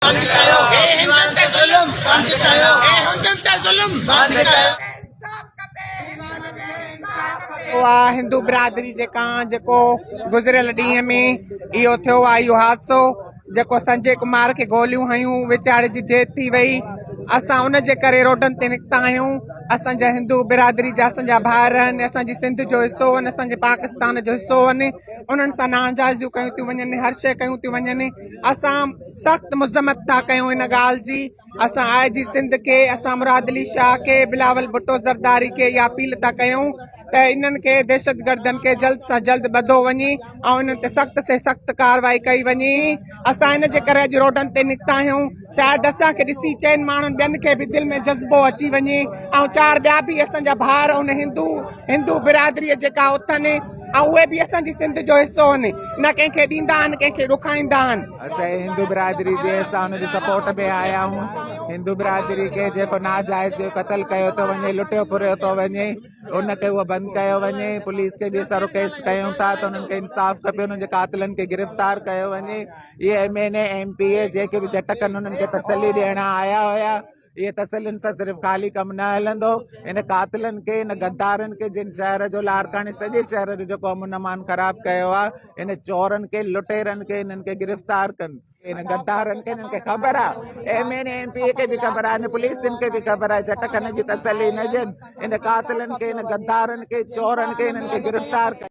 बंद कयो हिंदुनि ते ज़ुल्म बंद कयो हुननि ते ज़ुल्म बंद कयो। हिंदू बिरादरी जेका जेको गुज़रियल ॾींहं में इहो थियो आहे इहो हादसो जेको संजय कुमार खे गोलियूं हयूं वीचारे जी डेथ थी वई। असां उन जे करे रोडनि ते निकिता आहियूं। असांजा हिंदू बिरादरी जा असांजा भाउर आहिनि, असांजी सिंध जो हिसो आहिनि, असांजे पाकिस्तान जो हिसो आहिनि। उन्हनि सां नाजाइज़ियूं कयूं थियूं वञनि, हर शइ कयूं थियूं वञनि। असां सख़्तु मुज़म्मत था कयूं हिन ॻाल्हि जी। असां आई जी सिंध खे, असां मुराद अली शाह खे, बिलावल भुट्टो ज़रदारी खे इहा अपील था कयूं त इन्हनि खे दहशतगर्दनि खे जल्द सां जल्द ॿधो वञे ऐं इन्हनि ते सख़्त से सख़्तु कार्रवाई कई वञे। असां इन जे करे अॼु रोडनि ते निकिता आहियूं। शायदि असांखे ॾिसी चइनि माण्हुनि ॿियनि खे बि दिलि में जज़्बो अची वञे ऐं चारि ॿिया बि असांजा भाउर उन हिंदू बिरादरीअ जेका उथनि ऐं उहे बि असांजी सिंध जो हिसो आहिनि, न कंहिंखे ॾींदा आहिनि कंहिंखे ॾुखाईंदा आहिनि। असां हिंदू बिरादरी जे असां हुनजी सपोर्ट में आया आहियूं। हिंदू बिरादरी खे जेको नाजाइज़ क़तल कयो थो वञे, लुटियो फुरियो थो वञे, उनखे उहो बंदि कयो वञे। पुलिस खे बि असां रिक्वेस्ट कयूं था त उन्हनि खे इंसाफ़ खपे, उन्हनि जे कातिलनि खे गिरफ़्तार कयो वञे। इहे MNA MPA जेके बि झटकनि उन्हनि खे तसली ॾियण आया हुया, इहे तसलियुनि सां सिर्फ़ु ख़ाली कमु न हलंदो। इन कातिलनि खे, इन गद्दारनि खे, जिन शहर जो लारकाणे सॼे शहर जो जेको अमन अमान ख़राबु कयो आहे, इन चोरनि खे, लुटेरनि खे इन्हनि खे गिरफ़्तार कनि। इन गद्दारनि खे इन्हनि खे ख़बर आहे, MNA MPA खे बि ख़बर आहे, इन पुलिसनि खे बि ख़बर आहे, झटकनि जी तसली न ॾियनि। इन कातिलनि खे, इन गद्दारनि खे, चोरनि खे इन्हनि खे गिरफ़्तार कनि।